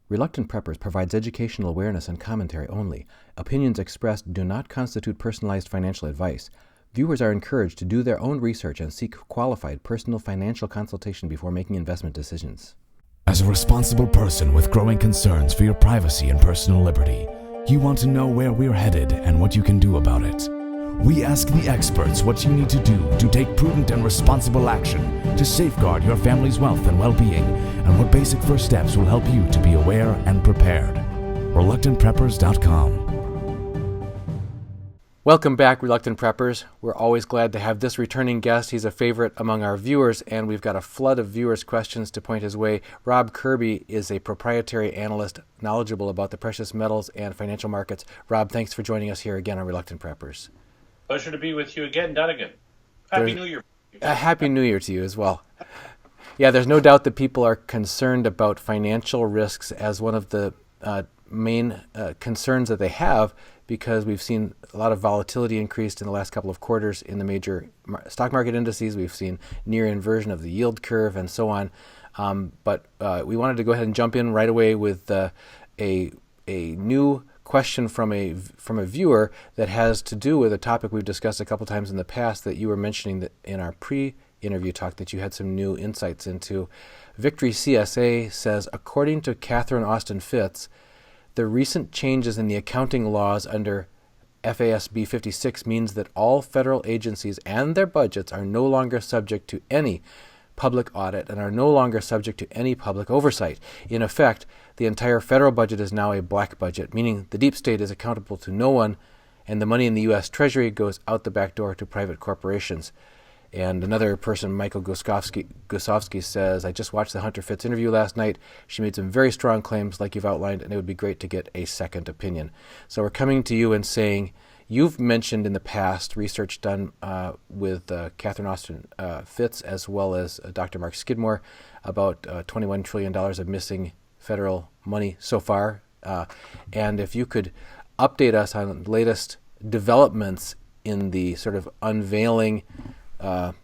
Reluctant Preppers provides educational awareness and commentary only. Opinions expressed do not constitute personalized financial advice. Viewers are encouraged to do their own research and seek qualified personal financial consultation before making investment decisions. As a responsible person with growing concerns for your privacy and personal liberty, you want to know where we're headed and what you can do about it. We ask the experts what you need to do to take prudent and responsible action to safeguard your family's wealth and well-being, and what basic first steps will help you to be aware and prepared. ReluctantPreppers.com. Welcome back, Reluctant Preppers. We're always glad to have this returning guest. He's a favorite among our viewers, and we've got a flood of viewers' questions to point his way. Rob Kirby is a proprietary analyst knowledgeable about the precious metals and financial markets. Rob, thanks for joining us here again on Reluctant Preppers. Pleasure to be with you again, Dunnigan. Happy New Year. Happy New Year to you as well. Yeah, there's no doubt that people are concerned about financial risks as one of the main concerns that they have, because we've seen a lot of volatility increased in the last couple of quarters in the major stock market indices. We've seen near inversion of the yield curve and so on. But we wanted to go ahead and jump in right away with a new question from a viewer that has to do with a topic we've discussed a couple times in the past that you were mentioning that in our pre-interview talk that you had some new insights into. Victory CSA says, according to Catherine Austin Fitz, the recent changes in the accounting laws under FASB 56 means that all federal agencies and their budgets are no longer subject to any public audit and are no longer subject to any public oversight. In effect, the entire federal budget is now a black budget, meaning the deep state is accountable to no one, and the money in the U.S. Treasury goes out the back door to private corporations. And another person, Michael Gusovsky, says, I just watched the Hunter Fitz interview last night. She made some very strong claims like you've outlined, and it would be great to get a second opinion. So we're coming to you and saying, you've mentioned in the past research done with Catherine Austin Fitz as well as Dr. Mark Skidmore about $21 trillion of missing federal money so far. And if you could update us on the latest developments in the sort of unveiling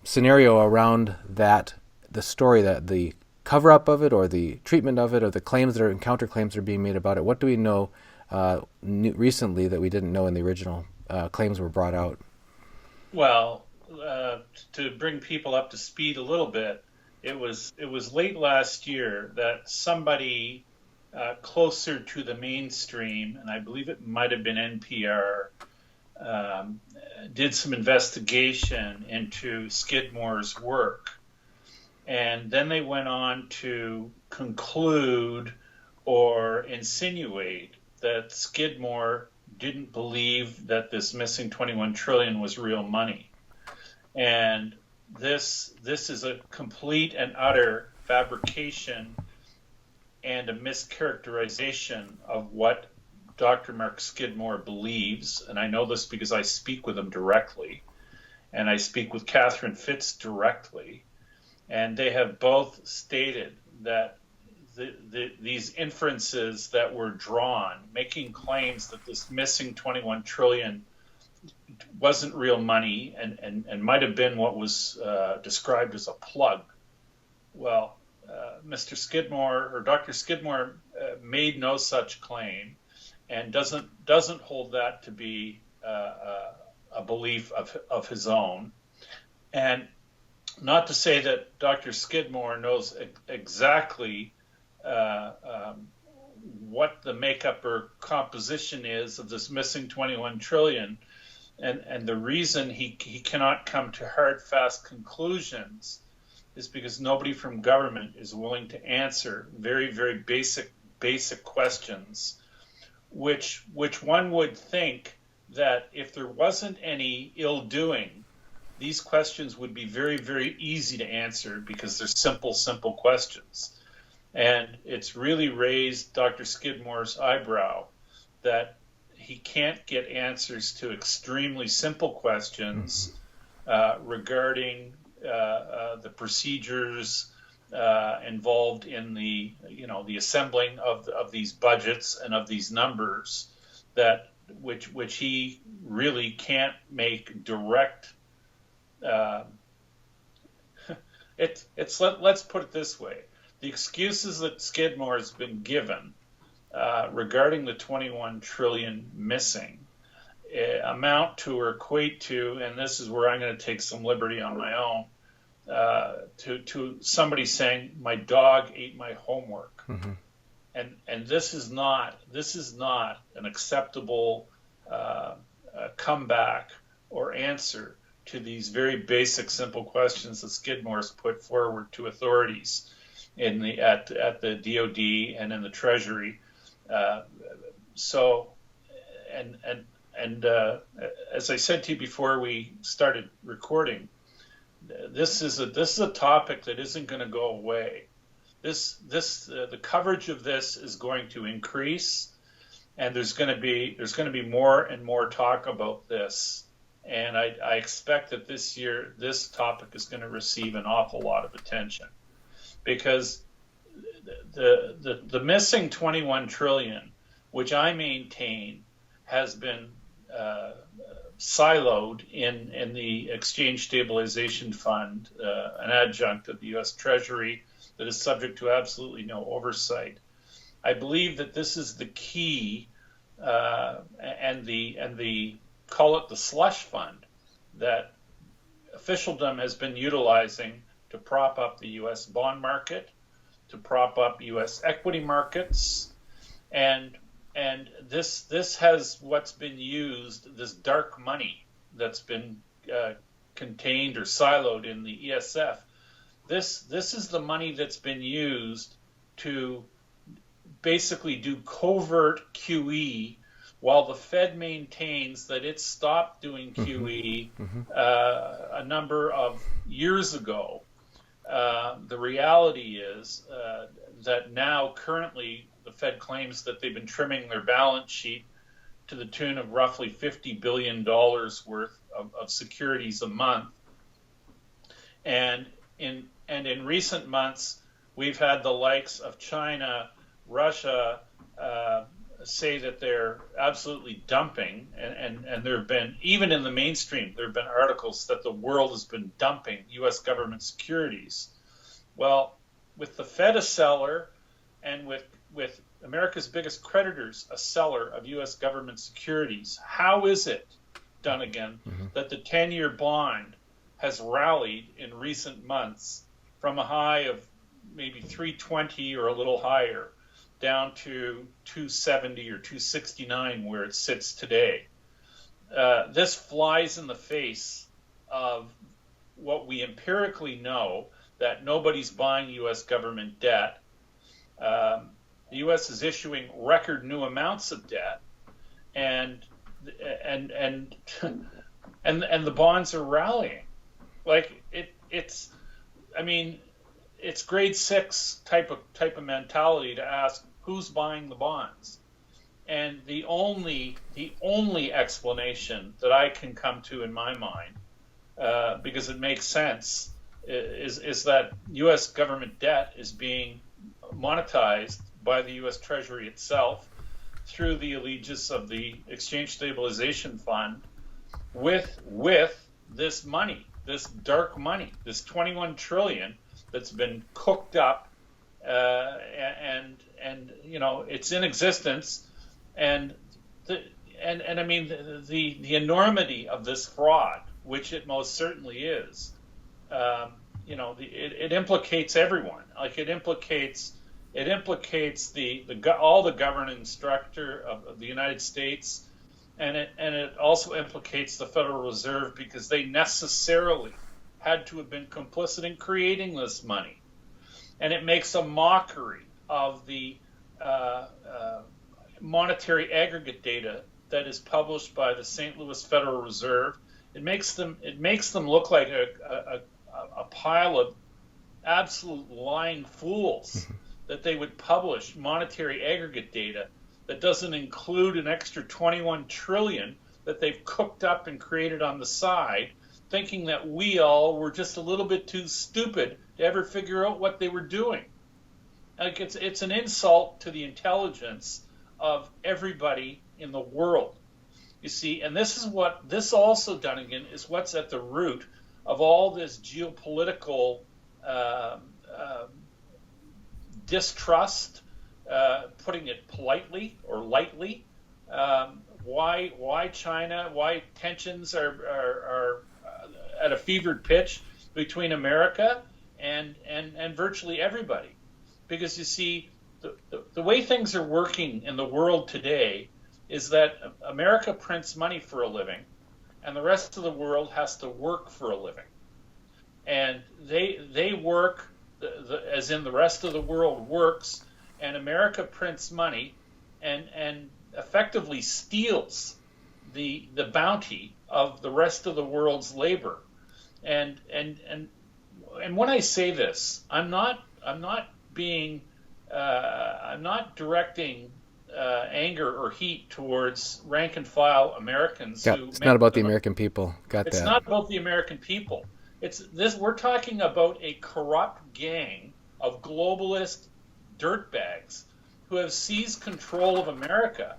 scenario around that, the story, that the cover-up of it or the treatment of it or the claims that are counterclaims that are being made about it. What do we know recently that we didn't know in the original claims were brought out? Well, to bring people up to speed a little bit, it was late last year that somebody closer to the mainstream, and I believe it might have been NPR, did some investigation into Skidmore's work. And then they went on to conclude or insinuate that Skidmore didn't believe that this missing 21 trillion was real money. And this is a complete and utter fabrication and a mischaracterization of what Dr. Mark Skidmore believes, and I know this because I speak with him directly, and I speak with Catherine Fitz directly, and they have both stated that these inferences that were drawn, making claims that this missing 21 trillion wasn't real money and might have been what was described as a plug. Well, Mr. Skidmore, or Dr. Skidmore, made no such claim, and doesn't hold that to be a belief of his own. And not to say that Dr. Skidmore knows exactly what the makeup or composition is of this missing 21 trillion, and the reason he cannot come to hard, fast conclusions is because nobody from government is willing to answer very, very basic questions, which one would think that if there wasn't any ill doing, these questions would be very, very easy to answer because they're simple questions. And it's really raised Dr. Skidmore's eyebrow that he can't get answers to extremely simple questions regarding the procedures involved in the assembling of these budgets and of these numbers, that which he really can't make direct. Let's put it this way: the excuses that Skidmore has been given regarding the 21 trillion missing amount to or equate to, and this is where I'm going to take some liberty on my own, to somebody saying my dog ate my homework. Mm-hmm. And this is not an acceptable comeback or answer to these very basic, simple questions that Skidmore's put forward to authorities at the DoD and in the Treasury. As I said to you before we started recording, this is a topic that isn't going to go away. The coverage of this is going to increase, and there's going to be more and more talk about this. And I expect that this year this topic is going to receive an awful lot of attention, because the missing 21 trillion, which I maintain has been siloed in the Exchange Stabilization Fund, an adjunct of the U.S. Treasury that is subject to absolutely no oversight. I believe that this is the key, and the call it the slush fund that officialdom has been utilizing to prop up the U.S. bond market, to prop up U.S. equity markets, and this has what's been used, this dark money that's been contained or siloed in the ESF. This is the money that's been used to basically do covert QE while the Fed maintains that it stopped doing QE a number of years ago. The reality is that now currently the Fed claims that they've been trimming their balance sheet to the tune of roughly $50 billion worth of securities a month. And in recent months, we've had the likes of China, Russia, say that they're absolutely dumping, and there have been, even in the mainstream, there have been articles that the world has been dumping U.S. government securities. Well, with the Fed a seller, and with America's biggest creditors a seller of U.S. government securities, how is it, Dunnigan, that the 10-year bond has rallied in recent months from a high of maybe 320 or a little higher down to 270 or 269 where it sits today? This flies in the face of what we empirically know, that nobody's buying U.S. government debt. The U.S. is issuing record new amounts of debt, and the bonds are rallying. Like it's grade 6 type of mentality to ask who's buying the bonds. And the only explanation that I can come to in my mind, because it makes sense, is that U.S. government debt is being monetized by the U.S. Treasury itself through the allegiance of the Exchange Stabilization Fund with this money, this dark money, this 21 trillion that's been cooked up, and it's in existence, and the enormity of this fraud, which it most certainly is, it implicates everyone. Like it implicates all the governing structure of the United States, and it also implicates the Federal Reserve, because they necessarily had to have been complicit in creating this money. And it makes a mockery of the monetary aggregate data that is published by the St. Louis Federal Reserve. It makes them look like a pile of absolute lying fools that they would publish monetary aggregate data that doesn't include an extra 21 trillion that they've cooked up and created on the side, thinking that we all were just a little bit too stupid to ever figure out what they were doing. Like it's an insult to the intelligence of everybody in the world, you see. And this also, Dunnigan, is what's at the root of all this geopolitical distrust, putting it politely or lightly, why China, why tensions are at a fevered pitch between America and virtually everybody. Because you see, the way things are working in the world today is that America prints money for a living, and the rest of the world has to work for a living. And they work, as in the rest of the world works, and America prints money and effectively steals the bounty of the rest of the world's labor. And when I say this, I'm not directing anger or heat towards rank and file Americans. Yeah, it's not about the American people. Got that. It's not about the American people. It's this. We're talking about a corrupt gang of globalist dirtbags who have seized control of America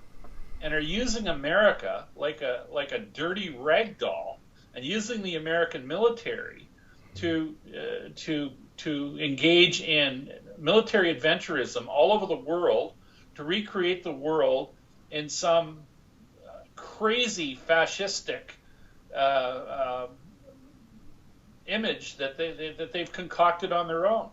and are using America like a dirty rag doll, and using the American military to engage in military adventurism all over the world, to recreate the world in some crazy fascistic image that they've concocted on their own.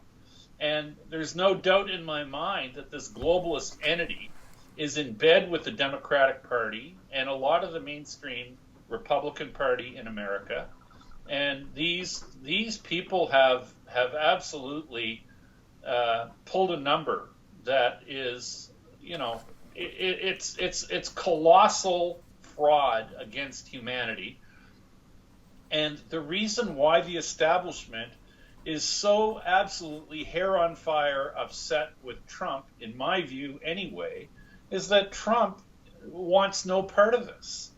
And there's no doubt in my mind that this globalist entity is in bed with the Democratic Party and a lot of the mainstream Republican Party in America. And these people have absolutely pulled a number that is, it's colossal fraud against humanity. And the reason why the establishment is so absolutely hair on fire upset with Trump, in my view anyway, is that Trump wants no part of this.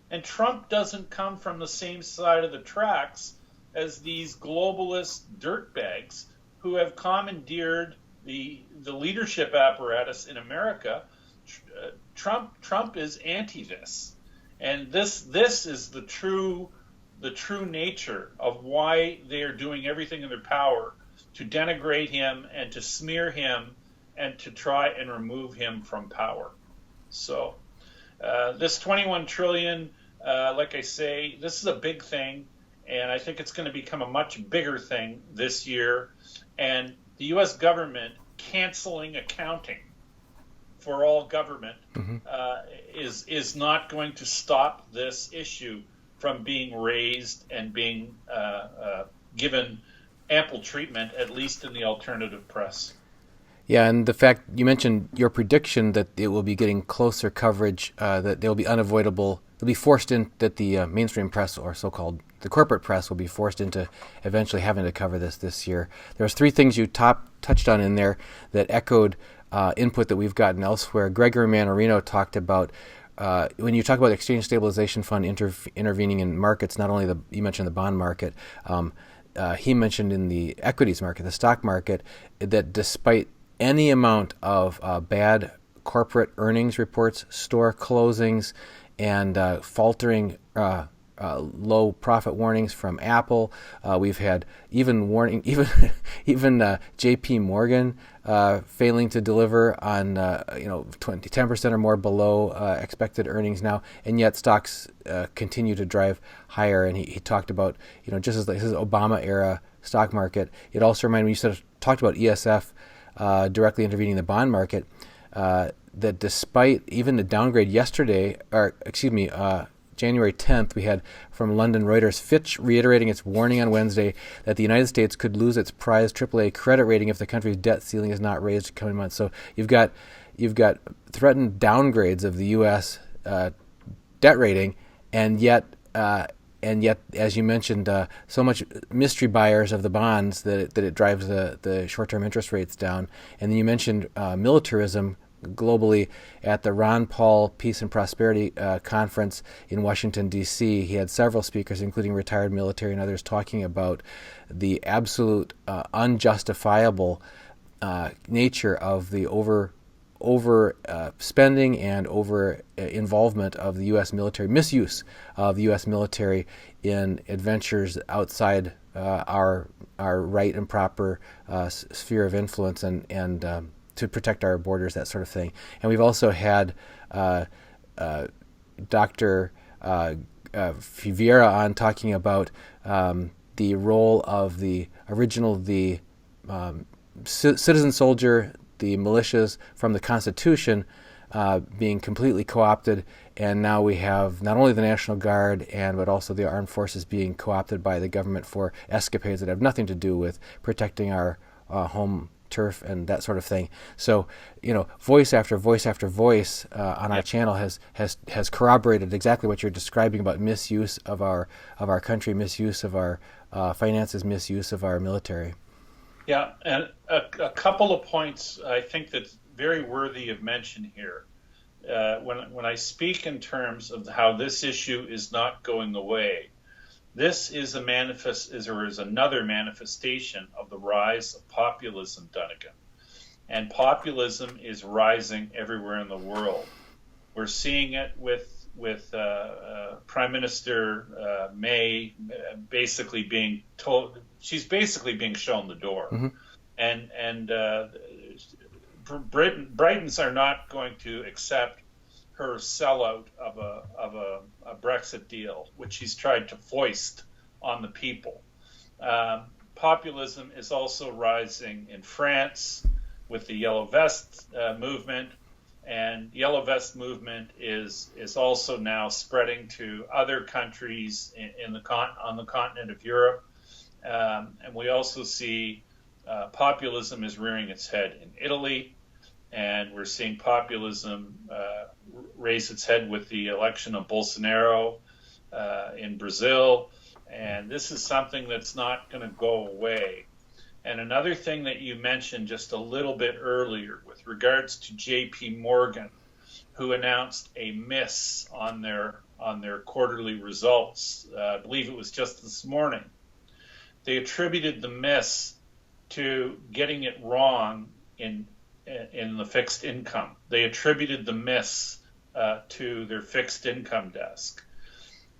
And Trump doesn't come from the same side of the tracks as these globalist dirtbags who have commandeered the leadership apparatus in America. Trump is anti this. And this is the true nature of why they are doing everything in their power to denigrate him and to smear him and to try and remove him from power. So this 21 trillion, like I say, this is a big thing, and I think it's going to become a much bigger thing this year. And the U.S. government canceling accounting for all government is not going to stop this issue from being raised and being given ample treatment, at least in the alternative press. Yeah, and the fact you mentioned your prediction that it will be getting closer coverage, that they'll be unavoidable, they'll be forced in, that the mainstream press, or so-called the corporate press, will be forced into eventually having to cover this year. There's three things you touched on in there that echoed input that we've gotten elsewhere. Gregory Mannarino talked about when you talk about the Exchange Stabilization Fund intervening in markets, not only you mentioned the bond market, he mentioned in the equities market, the stock market, that despite any amount of bad corporate earnings reports, store closings, and faltering low profit warnings from Apple, we've had even J.P. Morgan failing to deliver on 10% or more below expected earnings now, and yet stocks continue to drive higher. And he talked about just as his Obama era stock market. It also reminded me, you talked about ESF directly intervening in the bond market, that despite even the downgrade yesterday, January 10th, we had from London Reuters, Fitch reiterating its warning on Wednesday that the United States could lose its prized AAA credit rating if the country's debt ceiling is not raised in coming months. So you've got threatened downgrades of the U.S. Debt rating, and yet, as you mentioned, so much mystery buyers of the bonds that it drives the short-term interest rates down. And then you mentioned militarism globally at the Ron Paul Peace and Prosperity Conference in Washington, D.C. He had several speakers, including retired military and others, talking about the absolute unjustifiable nature of the over spending and over involvement of the U.S. military, misuse of the U.S. military in adventures outside our right and proper sphere of influence, and to protect our borders, that sort of thing. And we've also had Dr. Vieira on talking about the role of the citizen soldier, the militias from the Constitution being completely co-opted, and now we have not only the National Guard but also the armed forces being co-opted by the government for escapades that have nothing to do with protecting our home turf and that sort of thing. So, voice after voice after voice on our channel has corroborated exactly what you're describing about misuse of our country, misuse of our finances, misuse of our military. Yeah, and a couple of points I think that's very worthy of mention here. When I speak in terms of how this issue is not going away, this is another manifestation of the rise of populism, Dunnigan. And populism is rising everywhere in the world. We're seeing it with Prime Minister May basically being told, she's basically being shown the door. Mm-hmm. And Britons are not going to accept her sellout of a Brexit deal, which she's tried to foist on the people. Populism is also rising in France with the Yellow Vest movement, and Yellow Vest movement is also now spreading to other countries on the continent of Europe, and we also see populism is rearing its head in Italy. And we're seeing populism raise its head with the election of Bolsonaro in Brazil. And this is something that's not going to go away. And another thing that you mentioned just a little bit earlier with regards to J.P. Morgan, who announced a miss on their quarterly results. I believe it was just this morning. They attributed the miss to getting it wrong in the fixed income. They attributed the miss to their fixed income desk.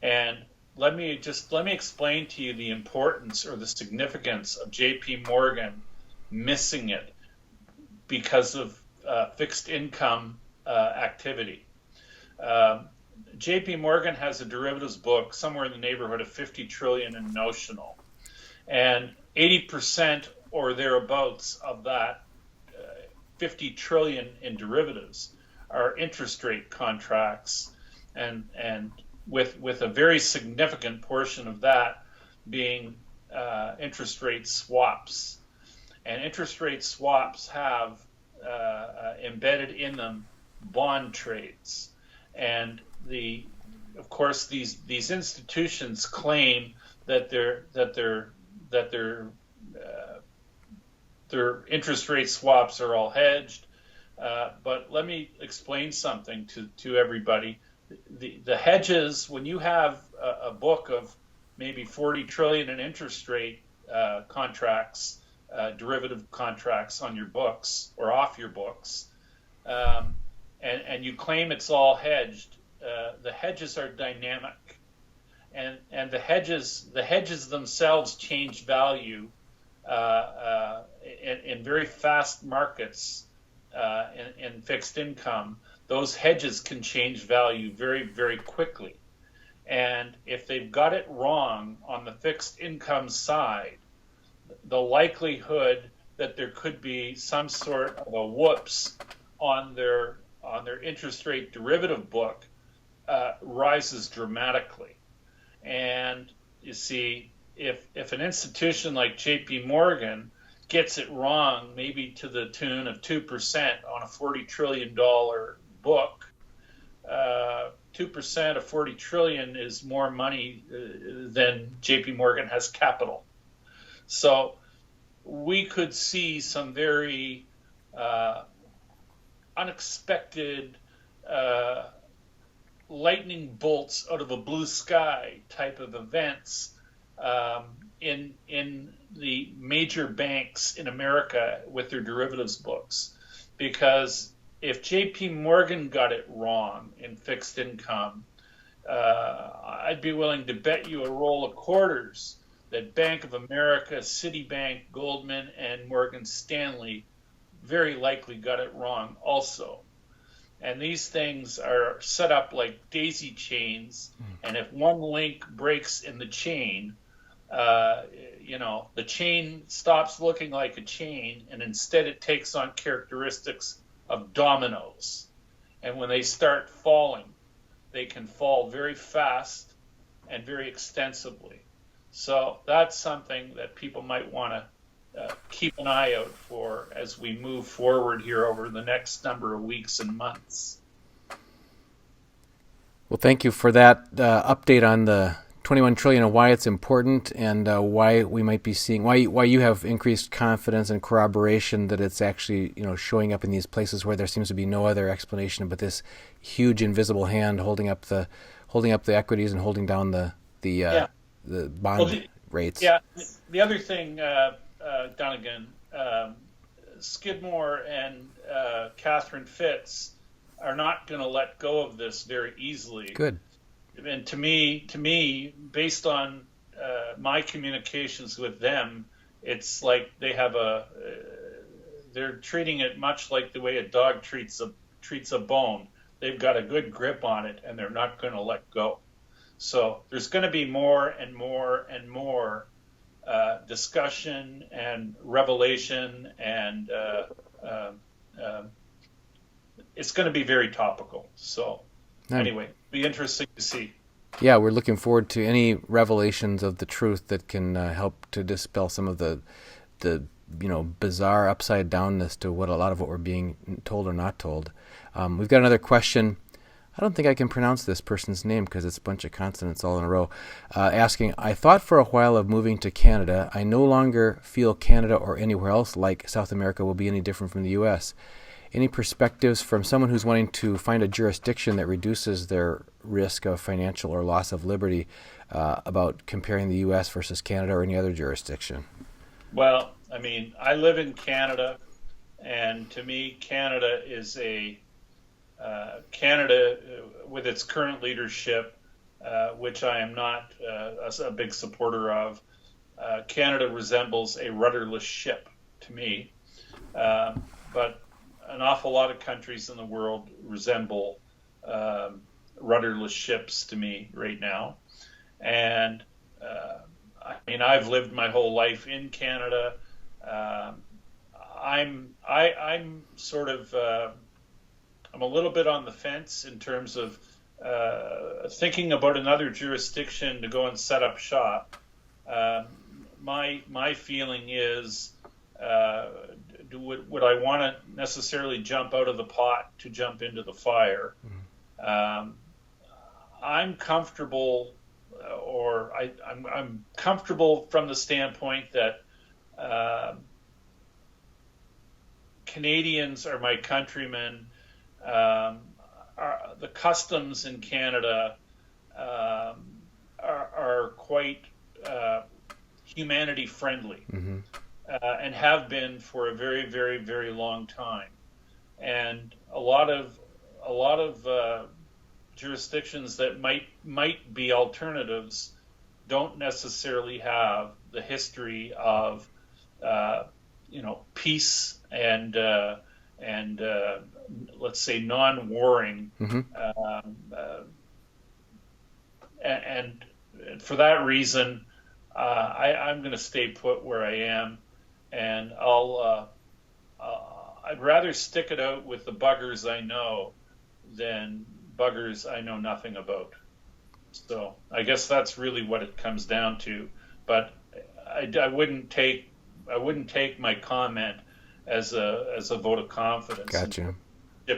And let me explain to you the importance or the significance of JP Morgan missing it because of fixed income activity. JP Morgan has a derivatives book somewhere in the neighborhood of 50 trillion in notional. And 80% or thereabouts of that 50 trillion in derivatives are interest rate contracts, and with a very significant portion of that being interest rate swaps. And interest rate swaps have embedded in them bond trades. And of course these institutions claim that their interest rate swaps are all hedged, but let me explain something to everybody. The hedges, when you have a book of maybe 40 trillion in interest rate contracts, derivative contracts on your books or off your books, and you claim it's all hedged, the hedges are dynamic, and the hedges themselves change value in very fast markets in fixed income. Those hedges can change value very, very quickly. And if they've got it wrong on the fixed income side, the likelihood that there could be some sort of a whoops on their interest rate derivative book rises dramatically. And you see, if an institution like J.P. Morgan gets it wrong, maybe to the tune of 2% on a $40 trillion book, 2% of 40 trillion is more money than J.P. Morgan has capital. So we could see some very unexpected lightning bolts out of a blue sky type of events in the major banks in America with their derivatives books. Because if JP Morgan got it wrong in fixed income, I'd be willing to bet you a roll of quarters that Bank of America, Citibank, Goldman, and Morgan Stanley very likely got it wrong also. And these things are set up like daisy chains, and if one link breaks in the chain, the chain stops looking like a chain, and instead it takes on characteristics of dominoes. And when they start falling, they can fall very fast and very extensively. So that's something that people might want to keep an eye out for as we move forward here over the next number of weeks and months. Well, thank you for that update on the 21 trillion and why it's important, and why we might be seeing why you have increased confidence and corroboration that it's actually showing up in these places where there seems to be no other explanation but this huge invisible hand holding up the equities and holding down the bond rates. Yeah. The other thing, Dunnigan, Skidmore and Catherine Fitz are not going to let go of this very easily. Good. And to me, based on my communications with them, it's like they have they're treating it much like the way a dog treats a bone. They've got a good grip on it, and they're not going to let go. So there's going to be more and more and more discussion and revelation, and it's going to be very topical. So anyway, be interesting to see. Yeah, we're looking forward to any revelations of the truth that can help to dispel some of the bizarre upside downness to a lot of what we're being told or not told. We've got another question. I don't think I can pronounce this person's name because it's a bunch of consonants all in a row. Asking, I thought for a while of moving to Canada. I no longer feel Canada or anywhere else like South America will be any different from the U.S. Any perspectives from someone who's wanting to find a jurisdiction that reduces their risk of financial or loss of liberty about comparing the U.S. versus Canada or any other jurisdiction? Well, I mean, I live in Canada, and to me, Canada is Canada with its current leadership, which I am not a big supporter of. Canada resembles a rudderless ship to me, but an awful lot of countries in the world resemble rudderless ships to me right now. And I mean, I've lived my whole life in Canada. I'm sort of I'm a little bit on the fence in terms of thinking about another jurisdiction to go and set up shop. My feeling is, would I want to necessarily jump out of the pot to jump into the fire? I'm comfortable, or I'm comfortable from the standpoint that Canadians are my countrymen. The customs in Canada are quite humanity friendly, and have been for a very, very, very long time. And a lot of jurisdictions that might be alternatives don't necessarily have the history of peace and let's say non-warring, and for that reason, I'm going to stay put where I am, and I'd rather stick it out with the buggers I know than buggers I know nothing about. So I guess that's really what it comes down to. But I wouldn't take my comment as a vote of confidence. Gotcha.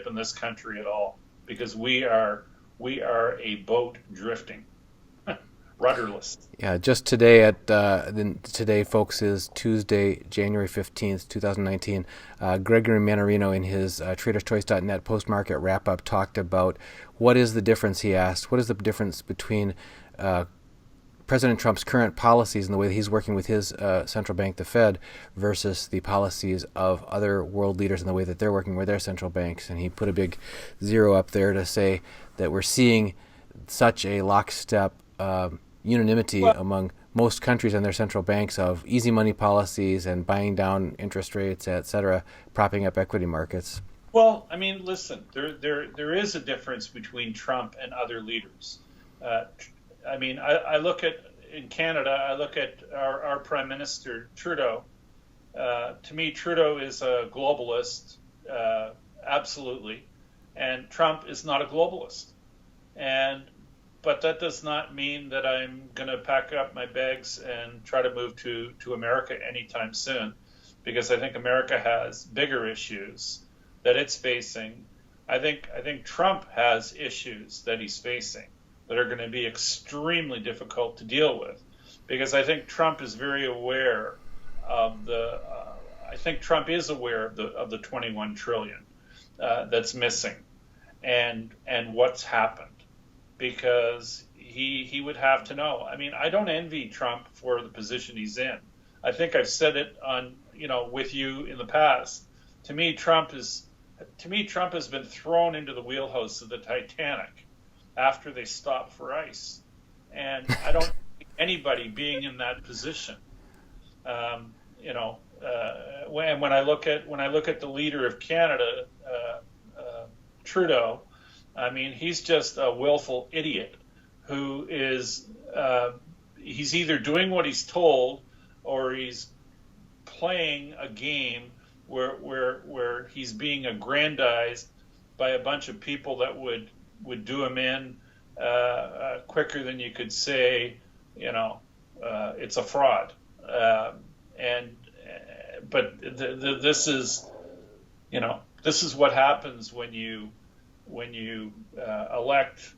In this country at all, because we are a boat drifting, rudderless. Yeah, just today today, folks, is Tuesday, January 15th, 2019. Gregory Manarino in his TradersChoice.net post-market wrap-up talked about what is the difference, he asked, what is the difference between President Trump's current policies and the way that he's working with his central bank, the Fed, versus the policies of other world leaders and the way that they're working with their central banks. And he put a big zero up there to say that we're seeing such a lockstep unanimity among most countries and their central banks of easy money policies and buying down interest rates, et cetera, propping up equity markets. Well, I mean, listen, there is a difference between Trump and other leaders. I mean, I look at, in Canada, I look at our Prime Minister, Trudeau. To me, Trudeau is a globalist, absolutely, and Trump is not a globalist. But that does not mean that I'm going to pack up my bags and try to move to America anytime soon, because I think America has bigger issues that it's facing. I think Trump has issues that he's facing that are going to be extremely difficult to deal with, because I think Trump is very aware of the. I think Trump is aware of the 21 trillion that's missing, and what's happened, because he would have to know. I mean, I don't envy Trump for the position he's in. I think I've said it on with you in the past. To me, Trump has been thrown into the wheelhouse of the Titanic after they stopped for ice, and I don't think anybody being in that position. When I look at the leader of Canada, Trudeau, I mean, he's just a willful idiot who is he's either doing what he's told or he's playing a game where he's being aggrandized by a bunch of people that would do him in quicker than you could say, it's a fraud. But this is what happens when you elect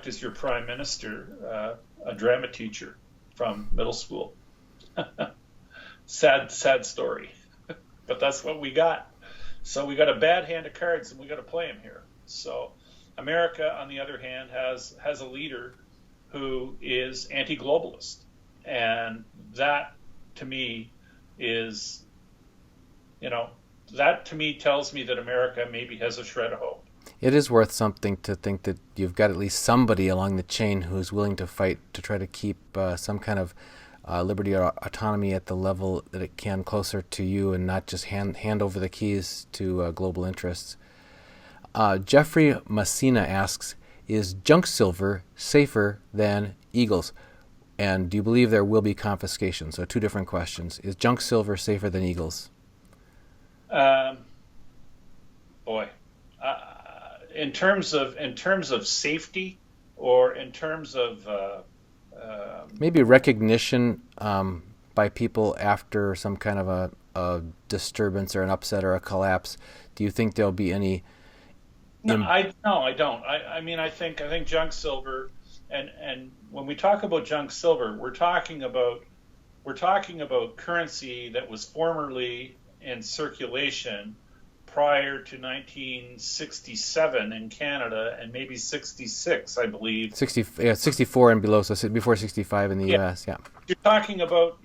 as your prime minister a drama teacher from middle school. Sad story, but that's what we got. So we got a bad hand of cards, and we got to play them here. So America, on the other hand, has a leader who is anti-globalist, and that to me is, that to me tells me that America maybe has a shred of hope. It is worth something to think that you've got at least somebody along the chain who's willing to fight to try to keep some kind of liberty or autonomy at the level that it can closer to you, and not just hand over the keys to global interests. Jeffrey Messina asks, is junk silver safer than Eagles? And do you believe there will be confiscation? So two different questions. Is junk silver safer than Eagles? In terms of safety, or in terms of maybe recognition by people after some kind of a disturbance or an upset or a collapse, do you think there'll be any? No, I don't. I mean, I think junk silver, and when we talk about junk silver, we're talking about currency that was formerly in circulation prior to 1967 in Canada, and maybe 66, I believe. 64 and below, so before 65 in the U.S. Yeah. You're talking about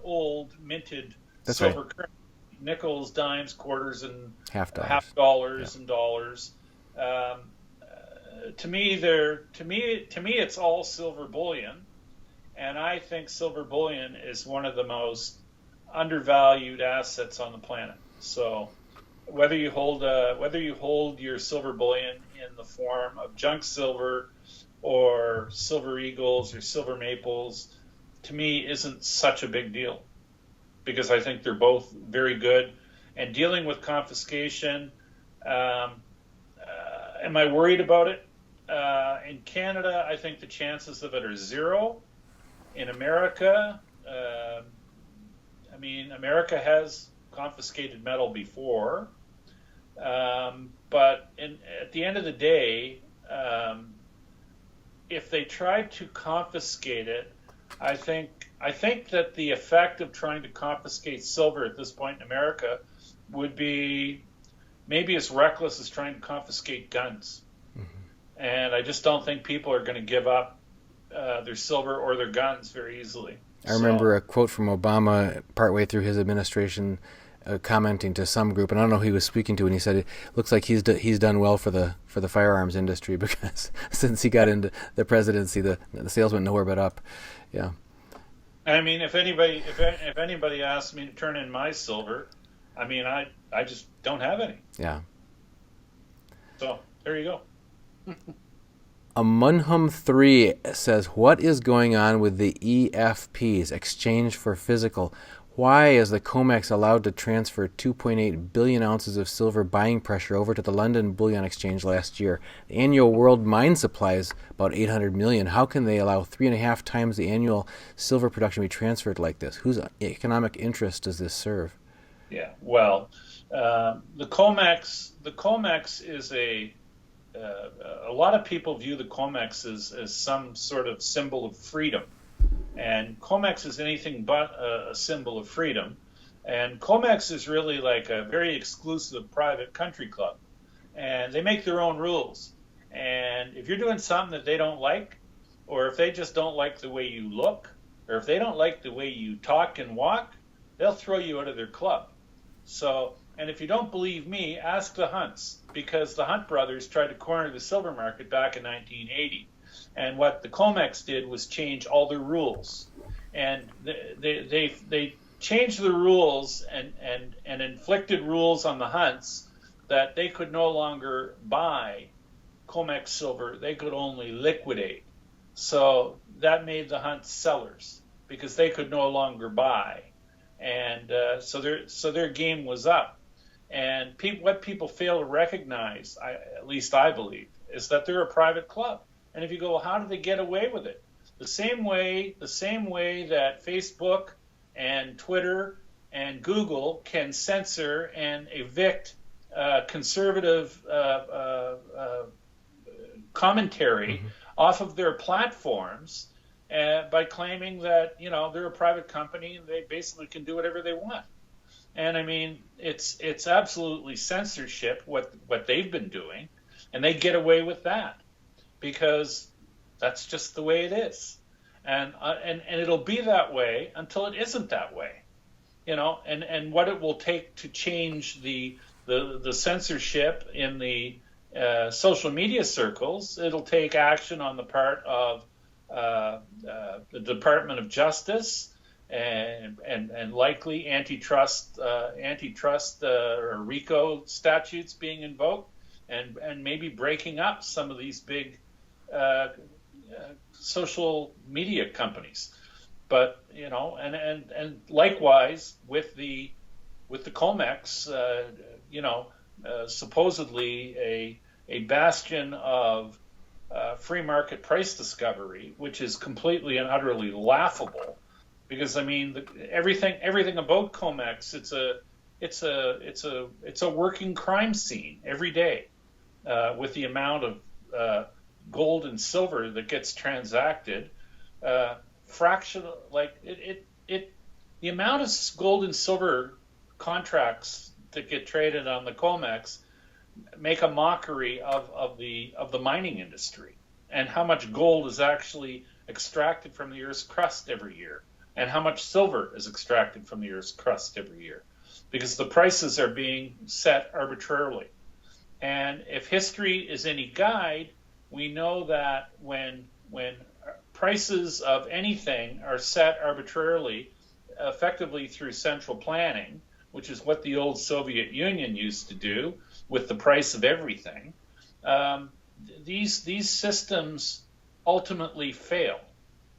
old minted silver currency, nickels, dimes, quarters, and half dollars and dollars. To me, it's all silver bullion, and I think silver bullion is one of the most undervalued assets on the planet. So, whether you hold your silver bullion in the form of junk silver or silver eagles or silver maples, to me isn't such a big deal, because I think they're both very good. And dealing with confiscation, am I worried about it? In Canada, I think the chances of it are zero. In America, America has confiscated metal before, but at the end of the day, if they tried to confiscate it, I think that the effect of trying to confiscate silver at this point in America would be maybe as reckless as trying to confiscate guns. Mm-hmm. And I just don't think people are going to give up their silver or their guns very easily. I remember a quote from Obama partway through his administration commenting to some group, and I don't know who he was speaking to, and he said it looks like he's done well for the firearms industry, because since he got into the presidency, the sales went nowhere but up. Yeah. I mean, if anybody asks me to turn in my silver, I mean, I just don't have any. Yeah. So there you go. A Munham 3 says, what is going on with the EFPs, exchange for physical? Why is the Comex allowed to transfer 2.8 billion ounces of silver buying pressure over to the London Bullion Exchange last year? The annual world mine supply is about 800 million. How can they allow 3.5 times the annual silver production to be transferred like this? Whose economic interest does this serve? Yeah, well, the Comex is a lot of people view the Comex as some sort of symbol of freedom. And Comex is anything but a symbol of freedom. And Comex is really like a very exclusive private country club. And they make their own rules. And if you're doing something that they don't like, or if they just don't like the way you look, or if they don't like the way you talk and walk, they'll throw you out of their club. So, and if you don't believe me, ask the Hunts, because the Hunt brothers tried to corner the silver market back in 1980. And what the Comex did was change all their rules. And they changed the rules and inflicted rules on the Hunts that they could no longer buy Comex silver. They could only liquidate. So that made the Hunts sellers, because they could no longer buy. And so their game was up. And what people fail to recognize, at least I believe, is that they're a private club. And if you go, well, how did they get away with it? The same way that Facebook and Twitter and Google can censor and evict conservative commentary off of their platforms by claiming that, they're a private company and they basically can do whatever they want. And I mean, it's absolutely censorship what they've been doing, and they get away with that because that's just the way it is. And it'll be that way until it isn't that way, and what it will take to change the censorship in the social media circles. It'll take action on the part of the Department of Justice and likely antitrust or RICO statutes being invoked, and maybe breaking up some of these big social media companies. But and likewise with the Comex, supposedly a bastion of free market price discovery, which is completely and utterly laughable, because I mean everything about Comex, it's a working crime scene every day, with the amount of gold and silver that gets transacted. Fractional, the amount of gold and silver contracts that get traded on the Comex make a mockery of the mining industry, and how much gold is actually extracted from the Earth's crust every year, and how much silver is extracted from the Earth's crust every year, because the prices are being set arbitrarily. And if history is any guide, we know that when prices of anything are set arbitrarily, effectively through central planning, which is what the old Soviet Union used to do with the price of everything, these systems ultimately fail,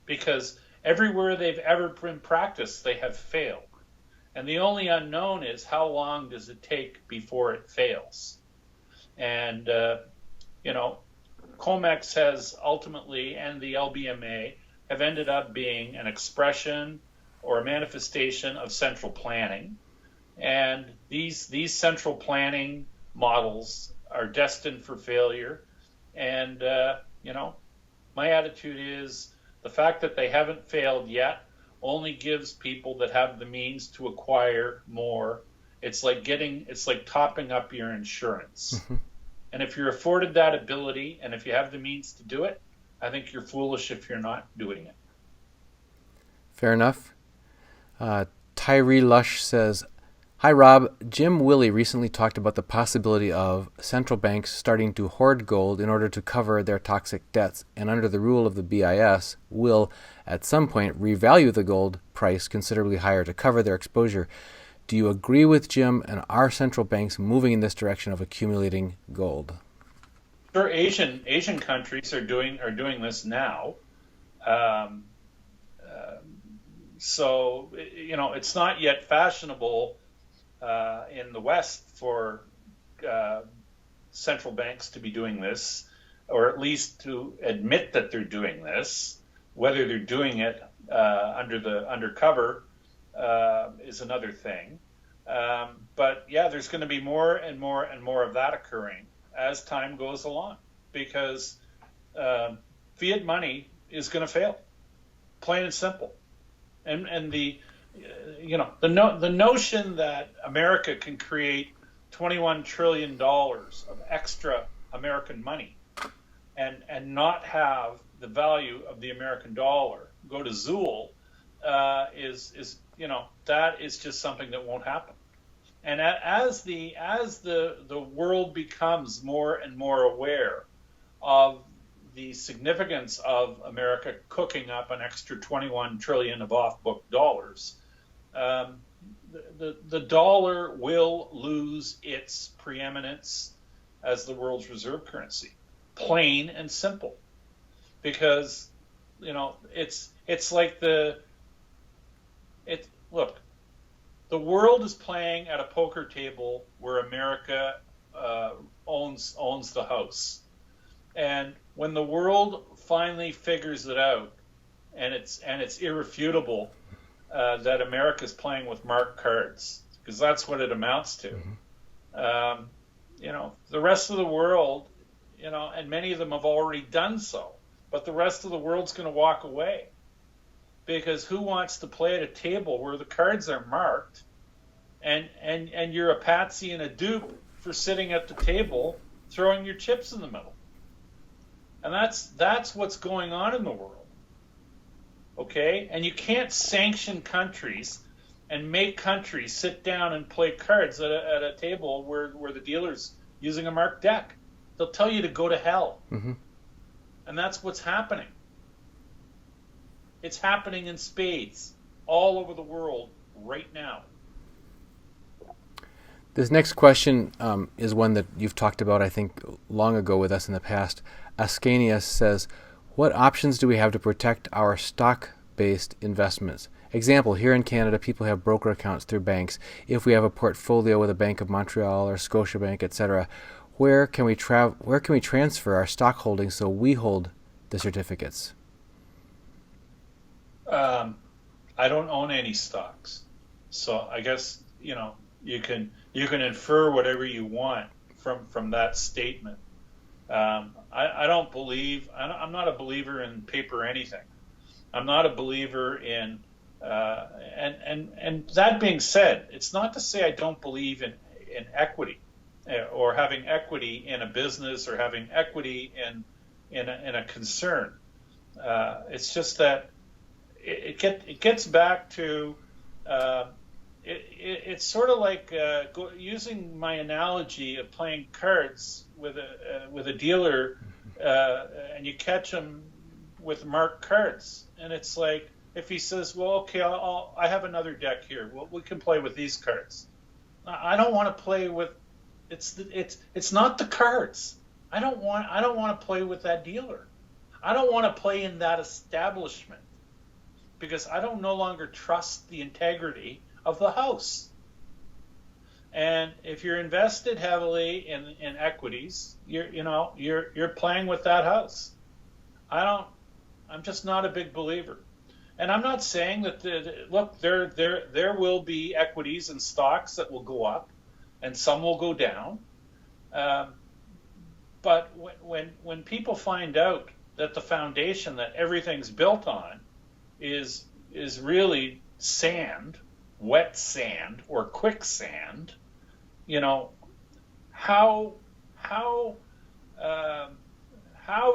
because everywhere they've ever been practiced, they have failed. And the only unknown is how long does it take before it fails. And, Comex has ultimately, and the LBMA, have ended up being an expression or a manifestation of central planning. And these central planning models are destined for failure. And, my attitude is the fact that they haven't failed yet only gives people that have the means to acquire more. It's like topping up your insurance. And if you're afforded that ability, and if you have the means to do it, I think you're foolish if you're not doing it. Fair enough. Tyree Lush says, Hi, Rob. Jim Willie recently talked about the possibility of central banks starting to hoard gold in order to cover their toxic debts, and under the rule of the BIS, will, at some point, revalue the gold price considerably higher to cover their exposure. Do you agree with Jim, and are central banks moving in this direction of accumulating gold? Sure, Asian countries are doing this now. So it's not yet fashionable in the West for central banks to be doing this, or at least to admit that they're doing this. Whether they're doing it undercover is another thing. But yeah, there's going to be more and more and more of that occurring as time goes along, because fiat money is going to fail, plain and simple. And the notion that America can create $21 trillion of extra American money and not have the value of the American dollar go to Zool is that is just something that won't happen. And as the world becomes more and more aware of the significance of America cooking up an extra 21 trillion of off-book dollars, the dollar will lose its preeminence as the world's reserve currency, plain and simple. Because it's like look, the world is playing at a poker table where America owns the house. And when the world finally figures it out, and it's irrefutable that America's playing with marked cards, because that's what it amounts to. The rest of the world, and many of them have already done so, but the rest of the world's going to walk away, because who wants to play at a table where the cards are marked, and you're a patsy and a dupe for sitting at the table throwing your chips in the middle? And that's what's going on in the world, okay? And you can't sanction countries and make countries sit down and play cards at a table where the dealer's using a marked deck. They'll tell you to go to hell. Mm-hmm. And that's what's happening. It's happening in spades all over the world right now. This next question is one that you've talked about, I think, long ago with us in the past. Ascanius says, what options do we have to protect our stock-based investments? Example, here in Canada, people have broker accounts through banks. If we have a portfolio with a Bank of Montreal or Scotiabank, etc., where can we transfer our stock holdings so we hold the certificates? I don't own any stocks, so I guess you can infer whatever you want from that statement. I don't believe. I'm not a believer in paper anything. I'm not a believer in. And that being said, it's not to say I don't believe in equity, or having equity in a business, or having equity in a concern. It's just that it gets back to. It's sort of like using my analogy of playing cards with a dealer, and you catch him with marked cards, and it's like, if he says, "Well, okay, I have another deck here. Well, we can play with these cards." I don't want to play with. It's not the cards. I don't want to play with that dealer. I don't want to play in that establishment, because I don't no longer trust the integrity of the house. And if you're invested heavily in equities, you're playing with that house. I'm just not a big believer. And I'm not saying that there will be equities and stocks that will go up, and some will go down. But when people find out that the foundation that everything's built on is really sand, wet sand, or quicksand, how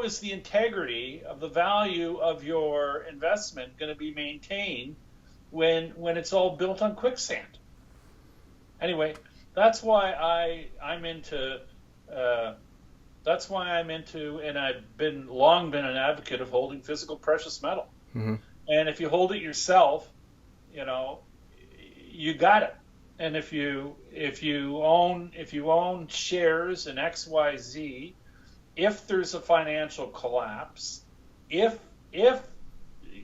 is the integrity of the value of your investment going to be maintained when it's all built on quicksand? Anyway, that's why I'm into. That's why I'm into, and I've long been an advocate of holding physical precious metal. Mm-hmm. And if you hold it yourself, you got it. And if you own shares in XYZ, if there's a financial collapse, if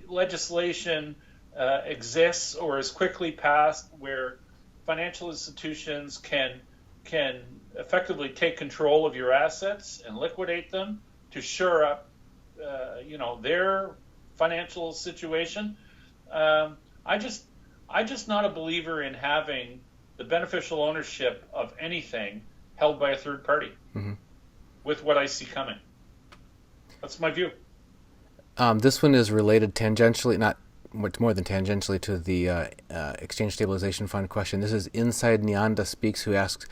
legislation exists or is quickly passed where financial institutions can effectively take control of your assets and liquidate them to shore up, their financial situation. I'm just not a believer in having the beneficial ownership of anything held by a third party. Mm-hmm. With what I see coming. That's my view. This one is related tangentially, not much more than tangentially, to the Exchange Stabilization Fund question. This is Inside Nyanda Speaks, who asks,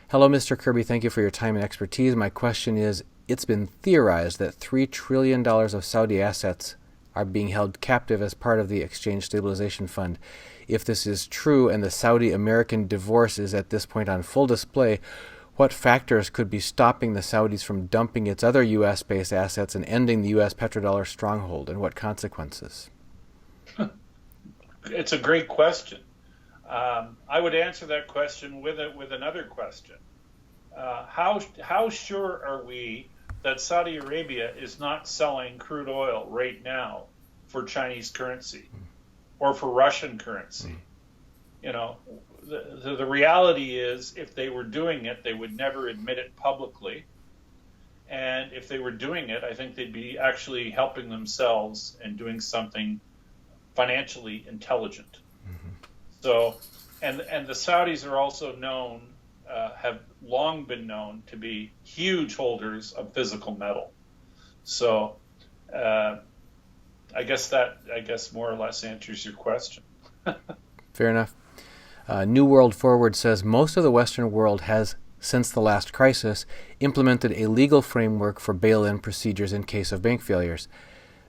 hello, Mr. Kirby. Thank you for your time and expertise. My question is, it's been theorized that $3 trillion of Saudi assets are being held captive as part of the Exchange Stabilization Fund. If this is true and the Saudi-American divorce is at this point on full display, what factors could be stopping the Saudis from dumping its other U.S.-based assets and ending the U.S. petrodollar stronghold, and what consequences? It's a great question. I would answer that question with another question. How sure are we that Saudi Arabia is not selling crude oil right now for Chinese currency or for Russian currency? The reality is, if they were doing it, they would never admit it publicly. And if they were doing it, I think they'd be actually helping themselves and doing something financially intelligent. Mm-hmm. So, and the Saudis are also known, have long been known to be huge holders of physical metal. So, I guess more or less answers your question. Fair enough. New World Forward says most of the Western world has, since the last crisis, implemented a legal framework for bail-in procedures in case of bank failures.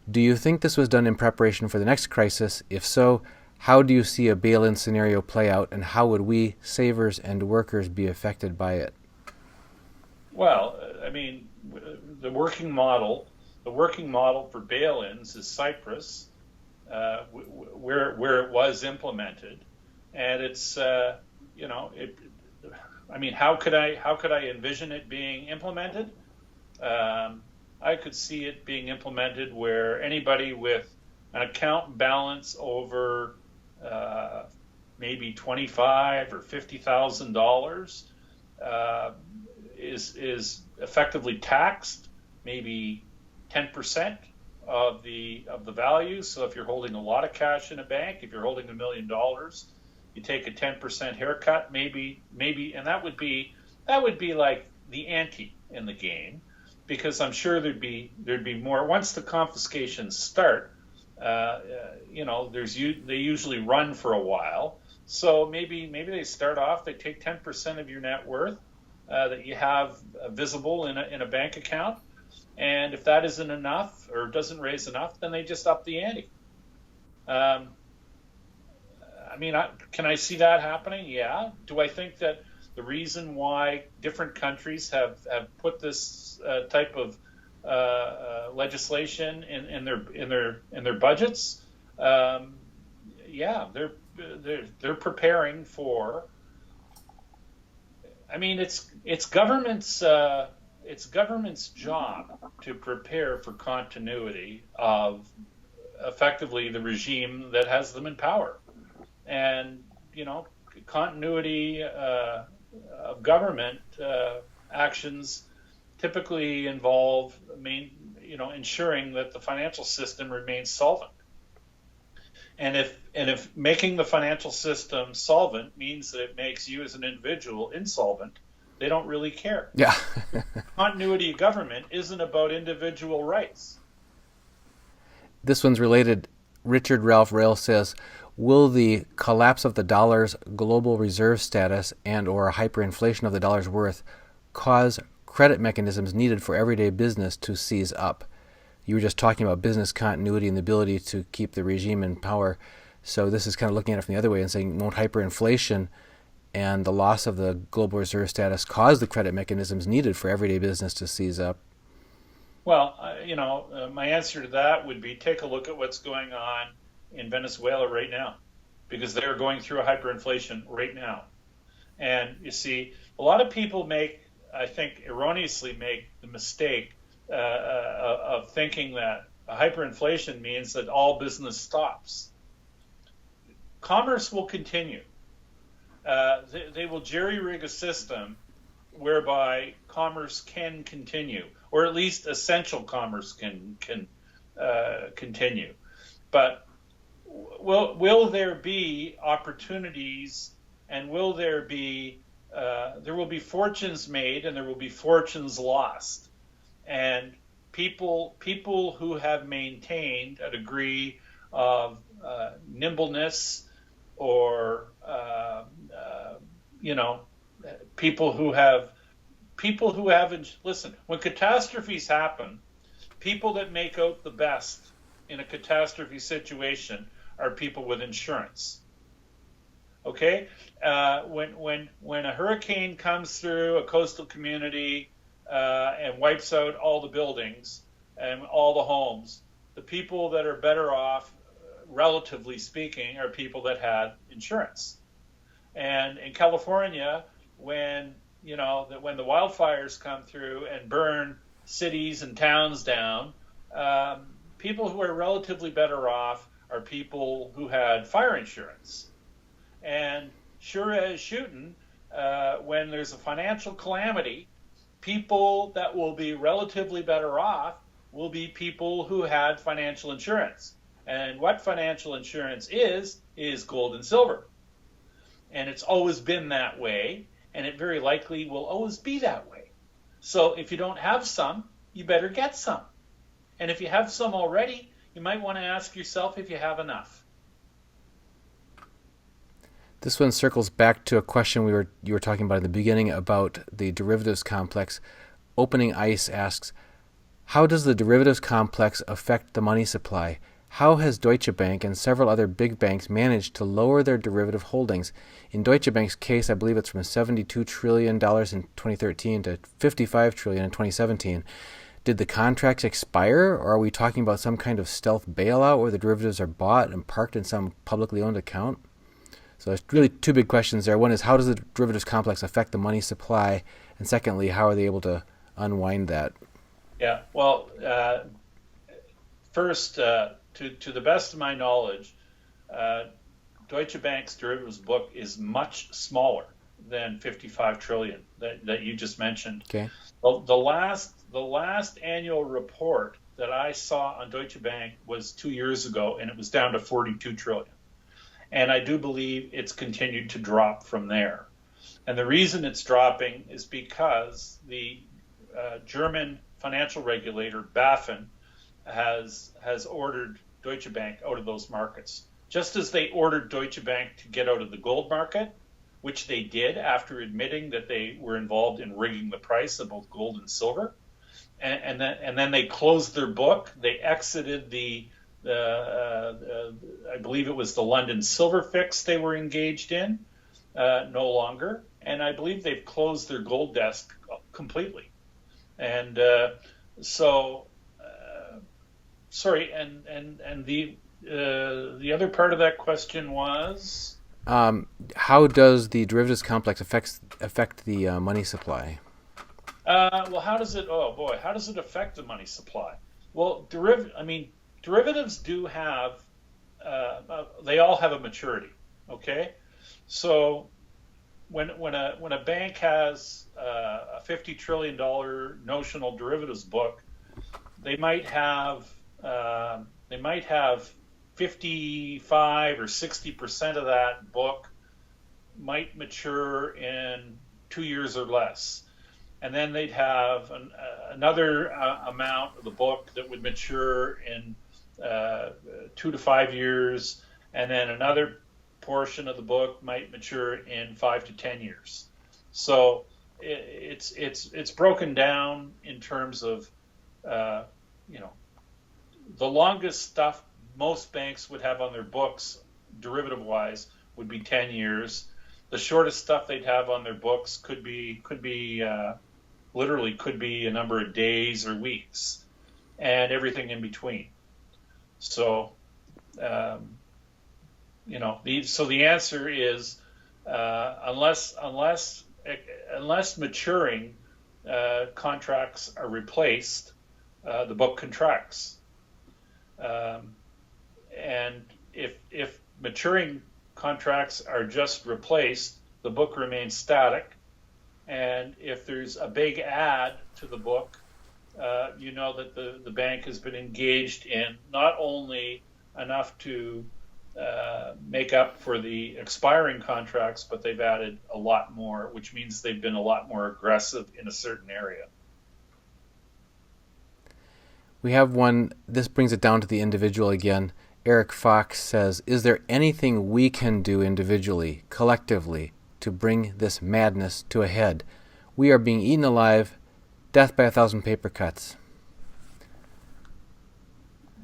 Do you think this was done in preparation for the next crisis? If so, how do you see a bail-in scenario play out, and how would we, savers and workers, be affected by it? Well, I mean, the working model for bail-ins is Cyprus, where it was implemented. And it's, how could I envision it being implemented? I could see it being implemented where anybody with an account balance over maybe $25,000 or $50,000 is effectively taxed, maybe 10% of the value. So if you're holding a lot of cash in a bank, if you're holding $1 million, you take a 10% haircut, maybe, and that would be like the ante in the game, because I'm sure there'd be more once the confiscations start. They usually run for a while, so maybe they start off, they take 10% of your net worth that you have visible in a bank account, and if that isn't enough or doesn't raise enough, then they just up the ante. Can I see that happening? Yeah. Do I think that the reason why different countries have put this type of legislation in their budgets? Yeah, they're preparing for. I mean, it's government's job to prepare for continuity of effectively the regime that has them in power. And, continuity of government actions typically involve ensuring that the financial system remains solvent. And if making the financial system solvent means that it makes you as an individual insolvent, they don't really care. Yeah. Continuity of government isn't about individual rights. This one's related. Richard Ralph Rail says, will the collapse of the dollar's global reserve status and or hyperinflation of the dollar's worth cause credit mechanisms needed for everyday business to seize up? You were just talking about business continuity and the ability to keep the regime in power. So this is kind of looking at it from the other way and saying, won't hyperinflation and the loss of the global reserve status caused the credit mechanisms needed for everyday business to seize up? Well, my answer to that would be take a look at what's going on in Venezuela right now, because they're going through a hyperinflation right now. And you see, a lot of people I think, erroneously make the mistake of thinking that a hyperinflation means that all business stops. Commerce will continue. They will jerry-rig a system whereby commerce can continue, or at least essential commerce can continue. But will there be opportunities, and will there will be fortunes made and there will be fortunes lost? And people who have maintained a degree of nimbleness, or people who haven't, listen, when catastrophes happen, people that make out the best in a catastrophe situation are people with insurance. Okay, when a hurricane comes through a coastal community and wipes out all the buildings and all the homes, the people that are better off, relatively speaking, are people that had insurance. And in California, when the wildfires come through and burn cities and towns down, people who are relatively better off are people who had fire insurance. And sure as shooting, when there's a financial calamity, people that will be relatively better off will be people who had financial insurance. And what financial insurance is gold and silver. And it's always been that way, and it very likely will always be that way. So if you don't have some, you better get some. And if you have some already, you might want to ask yourself if you have enough. This one circles back to a question you were talking about in the beginning about the derivatives complex. Opening Ice asks, how does the derivatives complex affect the money supply? How has Deutsche Bank and several other big banks managed to lower their derivative holdings? In Deutsche Bank's case, I believe it's from $72 trillion in 2013 to $55 trillion in 2017. Did the contracts expire, or are we talking about some kind of stealth bailout where the derivatives are bought and parked in some publicly owned account? So there's really two big questions there. One is, how does the derivatives complex affect the money supply? And secondly, how are they able to unwind that? Yeah, well, first, to the best of my knowledge, Deutsche Bank's derivatives book is much smaller than 55 trillion that you just mentioned. Okay. The last annual report that I saw on Deutsche Bank was 2 years ago, and it was down to 42 trillion. And I do believe it's continued to drop from there. And the reason it's dropping is because the German financial regulator, BaFin, has ordered Deutsche Bank out of those markets. Just as they ordered Deutsche Bank to get out of the gold market, which they did after admitting that they were involved in rigging the price of both gold and silver. And then they closed their book. They exited I believe it was the London silver fix they were engaged in, no longer. And I believe they've closed their gold desk completely. And sorry, and the other part of that question was? How does the derivatives complex affect the money supply? Well, how does it affect the money supply? Well, derivatives do have, they all have a maturity, okay? So when a bank has a $50 trillion notional derivatives book, they might have 55 or 60% of that book might mature in 2 years or less. And then they'd have another amount of the book that would mature in 2 to 5 years, and then another portion of the book might mature in 5 to 10 years. So it's broken down in terms of the longest stuff most banks would have on their books, derivative-wise, would be 10 years. the shortest stuff they'd have on their books could be literally could be a number of days or weeks, and everything in between. So, so the answer is unless maturing contracts are replaced, the book contracts. And if maturing contracts are just replaced, the book remains static. And if there's a big add to the book, you know that the bank has been engaged in not only enough to make up for the expiring contracts, but they've added a lot more, which means they've been a lot more aggressive in a certain area. We have one, this brings it down to the individual again. Eric Fox says, is there anything we can do individually, collectively, to bring this madness to a head? We are being eaten alive, death by 1,000 paper cuts.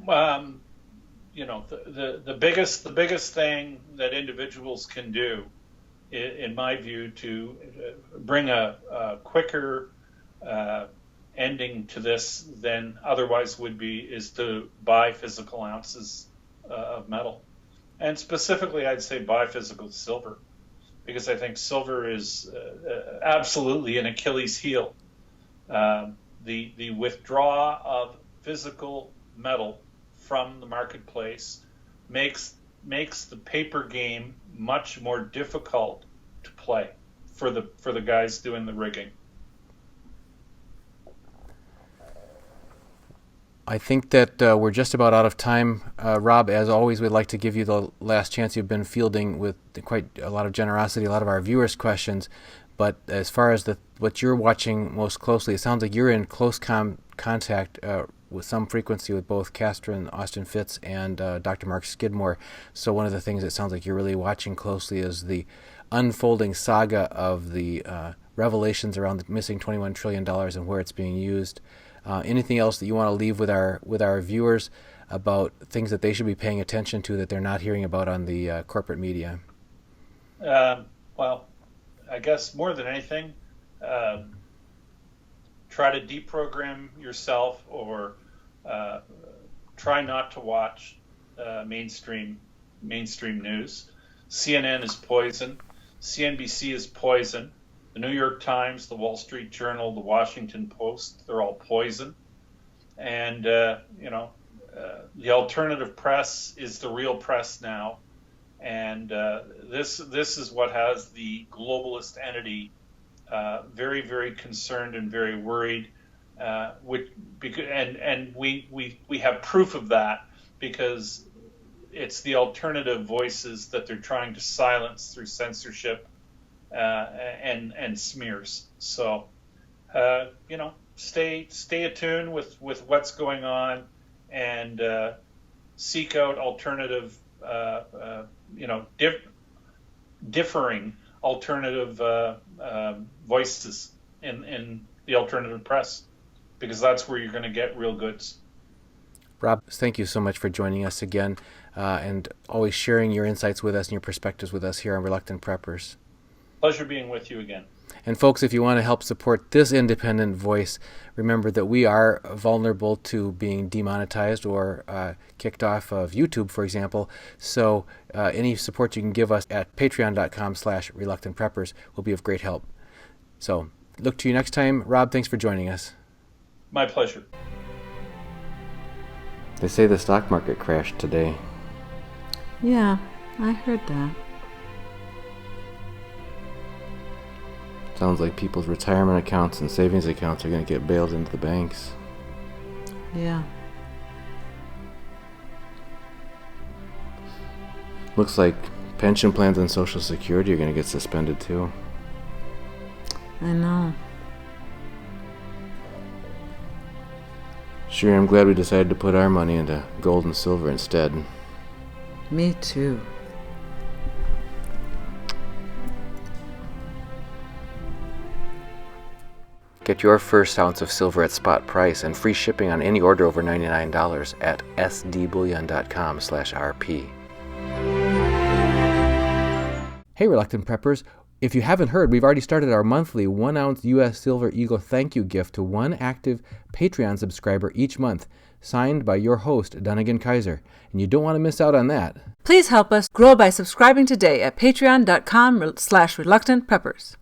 The biggest thing that individuals can do, in my view, to bring a quicker ending to this than otherwise would be, is to buy physical ounces of metal, and specifically I'd say buy physical silver, because I think silver is absolutely an Achilles heel. The withdrawal of physical metal from the marketplace makes the paper game much more difficult to play for the guys doing the rigging. I think that we're just about out of time. Rob, as always, we'd like to give you the last chance. You've been fielding with quite a lot of generosity, a lot of our viewers' questions. But as far as what you're watching most closely, it sounds like you're in close contact with some frequency with both Castor and Austin Fitz and Dr. Mark Skidmore. So one of the things it sounds like you're really watching closely is the unfolding saga of the revelations around the missing $21 trillion and where it's being used. Anything else that you want to leave with our viewers about things that they should be paying attention to that they're not hearing about on the corporate media? Well, I guess more than anything, try to deprogram yourself, or try not to watch mainstream news. CNN is poison. CNBC is poison. The New York Times, the Wall Street Journal, the Washington Post, they're all poison. And, the alternative press is the real press now. And this is what has the globalist entity very, very concerned and very worried. We have proof of that, because it's the alternative voices that they're trying to silence through censorship and smears. So, stay attuned with what's going on, and seek out alternative, differing alternative voices in the alternative press, because that's where you're going to get real goods. Rob, thank you so much for joining us again, and always sharing your insights with us and your perspectives with us here on Reluctant Preppers. Pleasure being with you again. And folks, if you want to help support this independent voice, remember that we are vulnerable to being demonetized or kicked off of YouTube, for example. So any support you can give us at patreon.com/reluctantpreppers will be of great help. So look to you next time. Rob, thanks for joining us. My pleasure. They say the stock market crashed today. Yeah, I heard that. Sounds like people's retirement accounts and savings accounts are going to get bailed into the banks. Yeah. Looks like pension plans and Social Security are going to get suspended too. I know. Sure, I'm glad we decided to put our money into gold and silver instead. Me too. Get your first ounce of silver at spot price and free shipping on any order over $99 at sdbullion.com/RP. Hey, Reluctant Preppers. If you haven't heard, we've already started our monthly 1-ounce U.S. Silver Eagle thank you gift to one active Patreon subscriber each month, signed by your host, Dunnigan Kaiser. And you don't want to miss out on that. Please help us grow by subscribing today at patreon.com/reluctantpreppers.